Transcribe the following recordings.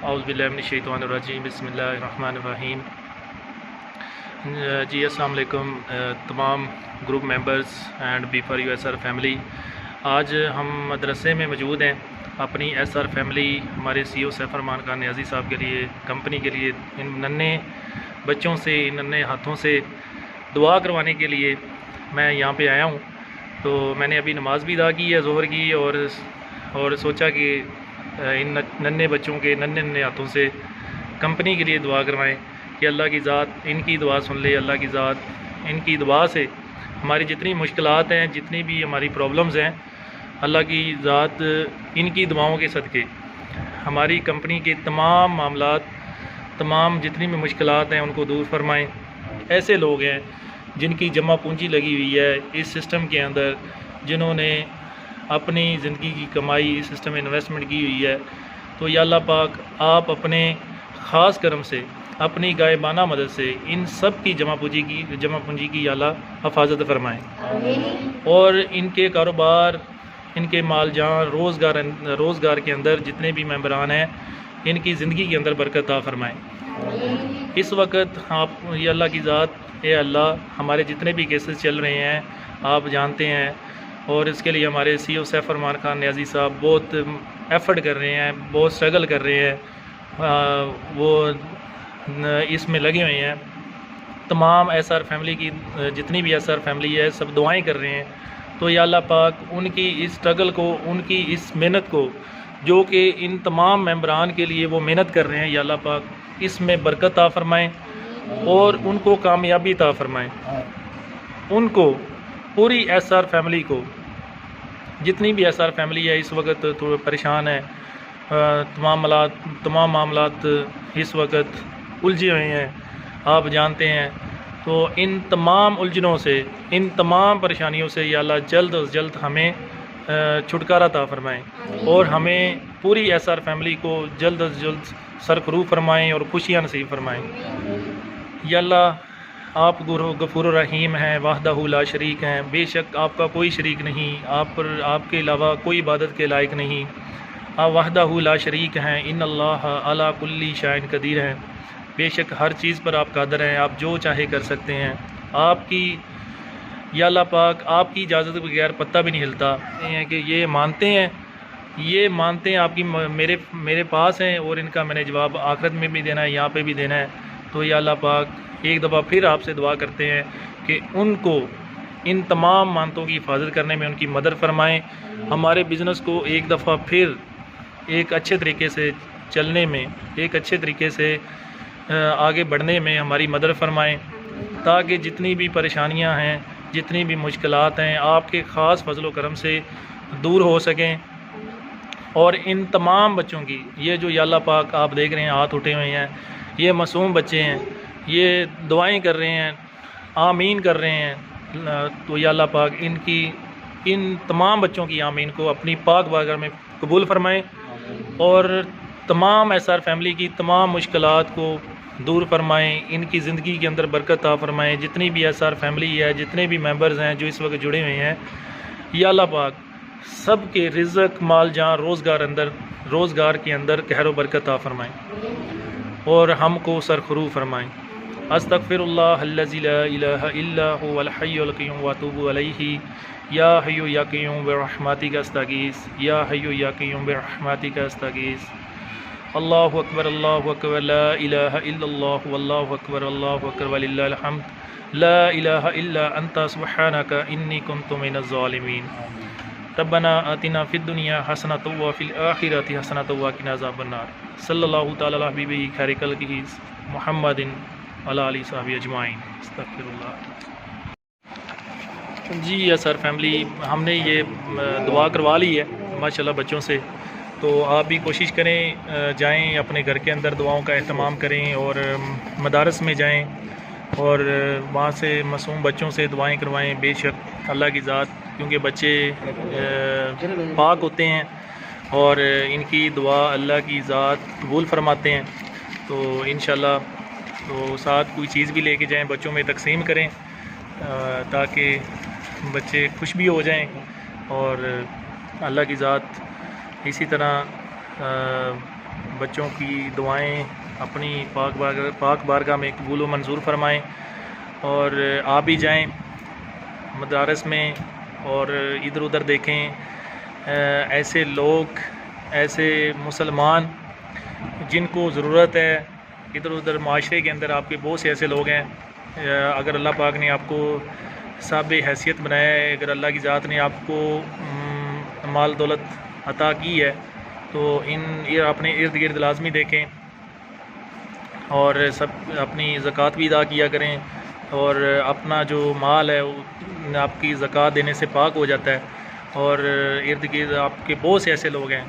اعوذ باللہ من الشیطان الرجیم بسم اللہ الرحمن الرحیم۔ جی السلام علیکم تمام group members and B for U S R family. آج ہم مدرسے میں موجود ہیں اپنی ایس آر فیملی ہمارے سی او سیف ارمان خان نیازی صاحب کے لیے، کمپنی کے لیے، ان ننھے بچوں سے، ان ننھے ہاتھوں سے دعا کروانے کے لیے میں یہاں پہ آیا ہوں۔ تو میں نے ابھی نماز بھی ادا کی ہے ظہر کی، اور سوچا کہ ان ننھے بچوں کے ننھے ہاتھوں سے کمپنی کے لیے دعا کروائیں کہ اللہ کی ذات ان کی دعا سن لے، اللہ کی ذات ان کی دعا سے ہماری جتنی مشکلات ہیں، جتنی بھی ہماری پرابلمز ہیں، اللہ کی ذات ان کی دعاؤں کے صدقے ہماری کمپنی کے تمام معاملات، تمام جتنی بھی مشکلات ہیں ان کو دور فرمائیں۔ ایسے لوگ ہیں جن کی جمع پونجی لگی ہوئی ہے اس سسٹم کے اندر، جنہوں نے اپنی زندگی کی کمائی اس سسٹم میں انویسٹمنٹ کی ہوئی ہے، تو یا اللہ پاک آپ اپنے خاص کرم سے، اپنی غائبانہ مدد سے ان سب کی جمع پونجی کی یا اللہ حفاظت فرمائیں، اور ان کے کاروبار، ان کے مال جان، روزگار کے اندر جتنے بھی ممبران ہیں ان کی زندگی کے اندر برکت عطا فرمائیں۔ اس وقت آپ یا اللہ کی ذات، اے اللہ ہمارے جتنے بھی کیسز چل رہے ہیں آپ جانتے ہیں، اور اس کے لیے ہمارے سی او سیف ارمان خان نیازی صاحب بہت ایفرٹ کر رہے ہیں، بہت اسٹرگل کر رہے ہیں، وہ اس میں لگے ہوئے ہیں۔ تمام ایس آر فیملی کی جتنی بھی ایس آر فیملی ہے سب دعائیں کر رہے ہیں۔ تو یا اللہ پاک ان کی اس اسٹرگل کو، ان کی اس محنت کو، جو کہ ان تمام ممبران کے لیے وہ محنت کر رہے ہیں، یا اللہ پاک اس میں برکت عطا فرمائیں اور ان کو کامیابی عطا فرمائیں۔ ان کو، پوری ایس آر فیملی کو، جتنی بھی ایس آر فیملی ہے اس وقت تھوڑے پریشان ہے، تمام معاملات اس وقت الجھے ہوئے ہیں آپ جانتے ہیں۔ تو ان تمام الجھنوں سے، ان تمام پریشانیوں سے یا اللہ جلد از جلد ہمیں چھٹکارا عطا فرمائیں، اور ہمیں پوری ایس آر فیملی کو جلد از جلد سرفروغ فرمائیں اور خوشیاں نصیب فرمائیں۔ یا اللہ آپ غفور الرحیم ہیں، وحدہ لا شریک ہیں، بے شک آپ کا کوئی شریک نہیں، آپ کے علاوہ کوئی عبادت کے لائق نہیں، آپ وحدہ لا شریک ہیں، ان اللہ علی کل شیء قدیر ہیں، بے شک ہر چیز پر آپ قادر ہیں، آپ جو چاہے کر سکتے ہیں۔ آپ کی یا اللہ پاک آپ کی اجازت کے بغیر پتہ بھی نہیں ہلتا ہیں کہ یہ مانتے ہیں آپ کی میرے پاس ہیں، اور ان کا میں نے جواب آخرت میں بھی دینا ہے، یہاں پہ بھی دینا ہے۔ تو یا اللہ پاک ایک دفعہ پھر آپ سے دعا کرتے ہیں کہ ان کو ان تمام مانتوں کی حفاظت کرنے میں ان کی مدد فرمائیں، ہمارے بزنس کو ایک دفعہ پھر ایک اچھے طریقے سے چلنے میں، ایک اچھے طریقے سے آگے بڑھنے میں ہماری مدد فرمائیں، تاکہ جتنی بھی پریشانیاں ہیں، جتنی بھی مشکلات ہیں آپ کے خاص فضل و کرم سے دور ہو سکیں۔ اور ان تمام بچوں کی، یہ جو یا اللہ پاک آپ دیکھ رہے ہیں ہاتھ اٹھے ہوئے ہیں، یہ معصوم بچے ہیں، یہ دعائیں کر رہے ہیں، آمین کر رہے ہیں، تو یا اللہ پاک ان تمام بچوں کی آمین کو اپنی پاک بارگاہ میں قبول فرمائیں، اور تمام ایس آر فیملی کی تمام مشکلات کو دور فرمائیں، ان کی زندگی کے اندر برکت عطا فرمائیں۔ جتنی بھی ایس آر فیملی ہے، جتنے بھی ممبرز ہیں جو اس وقت جڑے ہوئے ہیں، یا اللہ پاک سب کے رزق، مال جان، روزگار کے اندر خیر و برکت عطا فرمائیں، اور ہم کو سرفروغ فرمائیں۔ استغفر اللہ الذی لا الہ الا هو الحی القیوم واتوب الیہ، یا حی یا قیوم برحمتک استغیث، یا حی یا قیوم برحمتک استغیث۔ اللہ اکبر لا الہ الا اللہ واللہ اکبر وللہ الحمد، لا الہ الا انت سبحانک انی کنت من الظالمین۔ ربنا آتنا فی الدنیا حسنۃ وفی الآخرۃ حسنۃ وقنا عذاب النار۔ صلی اللہ تعالی علی حبیبہ خیر خلقہ محمد وعلی آلہ وصحبہ اجمعین۔ استغفر اللہ۔ جی یس سر فیملی، ہم نے یہ دعا کروا لی ہے ماشاءاللہ بچوں سے، تو آپ بھی کوشش کریں، جائیں اپنے گھر کے اندر دعاؤں کا اہتمام کریں، اور مدارس میں جائیں اور وہاں سے معصوم بچوں سے دعائیں کروائیں۔ بے شک اللہ کی ذات، کیونکہ بچے پاک ہوتے ہیں اور ان کی دعا اللہ کی ذات قبول فرماتے ہیں، تو انشاءاللہ تو ساتھ کوئی چیز بھی لے کے جائیں، بچوں میں تقسیم کریں، تاکہ بچے خوش بھی ہو جائیں، اور اللہ کی ذات اسی طرح بچوں کی دعائیں اپنی پاک بارگاہ میں قبول و منظور فرمائیں، اور آپ بھی جائیں مدارس میں اور ادھر ادھر دیکھیں ایسے لوگ، ایسے مسلمان جن کو ضرورت ہے۔ ادھر ادھر معاشرے کے اندر آپ کے بہت سے ایسے لوگ ہیں، اگر اللہ پاک نے آپ کو صاحب حیثیت بنایا ہے، اگر اللہ کی ذات نے آپ کو مال دولت عطا کی ہے، تو یہ اپنے ارد گرد لازمی دیکھیں، اور سب اپنی زکوٰۃ بھی ادا کیا کریں، اور اپنا جو مال ہے وہ آپ کی زکوٰۃ دینے سے پاک ہو جاتا ہے، اور ارد گرد آپ کے بہت سے ایسے لوگ ہیں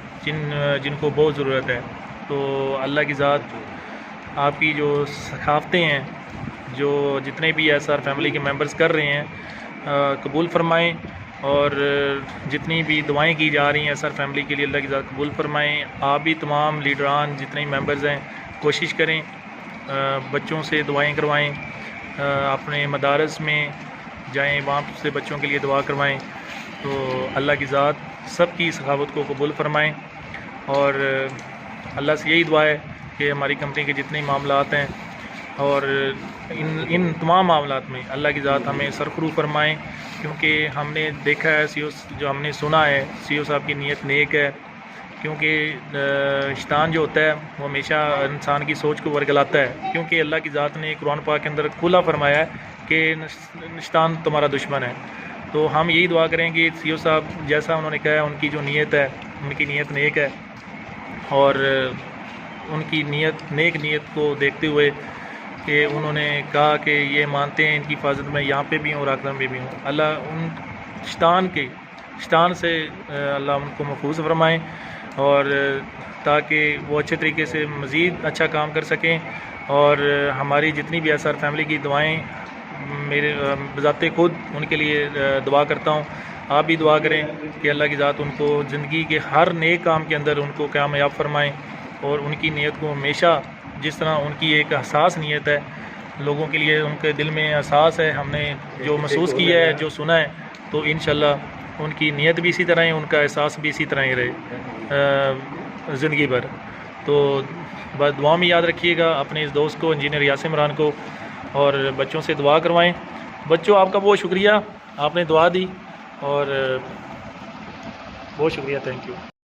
جن کو بہت ضرورت ہے۔ تو اللہ کی ذات آپ کی جو ثقافتیں ہیں، جو جتنے بھی ایسر فیملی کے ممبرز کر رہے ہیں، قبول فرمائیں، اور جتنی بھی دعائیں کی جا رہی ہیں ایسر فیملی کے لیے، اللہ کی ذات قبول فرمائیں۔ آپ بھی تمام لیڈران جتنے ممبرز ہیں کوشش کریں، بچوں سے دعائیں کروائیں، اپنے مدارس میں جائیں، وہاں سے بچوں کے لیے دعا کروائیں، تو اللہ کی ذات سب کی سخاوت کو قبول فرمائیں۔ اور اللہ سے یہی دعا ہے کہ ہماری کمپنی کے جتنے معاملات ہیں، اور ان تمام معاملات میں اللہ کی ذات ہمیں سرخرو فرمائیں، کیونکہ ہم نے دیکھا ہے جو ہم نے سنا ہے CEO صاحب کی نیت نیک ہے، کیونکہ شیطان جو ہوتا ہے وہ ہمیشہ انسان کی سوچ کو ورگلاتا ہے، کیونکہ اللہ کی ذات نے قرآن پاک کے اندر کھلا فرمایا ہے کہ شیطان تمہارا دشمن ہے۔ تو ہم یہی دعا کریں کہ CEO صاحب جیسا انہوں نے کہا ہے، ان کی جو نیت ہے، ان کی نیت نیک ہے، اور ان کی نیک نیت کو دیکھتے ہوئے کہ انہوں نے کہا کہ یہ مانتے ہیں ان کی حفاظت میں یہاں پہ بھی ہوں اور آخرت میں بھی ہوں، اللہ ان شیطان سے اللہ ان کو محفوظ فرمائیں، اور تاکہ وہ اچھے طریقے سے مزید اچھا کام کر سکیں۔ اور ہماری جتنی بھی ایسر فیملی کی دعائیں، میرے بذات خود ان کے لیے دعا کرتا ہوں، آپ بھی دعا کریں کہ اللہ کی ذات ان کو زندگی کے ہر نیک کام کے اندر ان کو کامیاب فرمائیں، اور ان کی نیت کو ہمیشہ جس طرح ان کی ایک حساس نیت ہے لوگوں کے لیے، ان کے دل میں احساس ہے، ہم نے جو محسوس کیا ہے، جو سنا ہے، تو انشاءاللہ ان کی نیت بھی اسی طرح ہے، ان کا احساس بھی اسی طرح ہی رہے زندگی بھر۔ تو بس دعا میں یاد رکھیے گا اپنے اس دوست کو، انجینئر یاسر عمران کو، اور بچوں سے دعا کروائیں۔ بچوں آپ کا بہت شکریہ، آپ نے دعا دی، اور بہت شکریہ، تھینک یو۔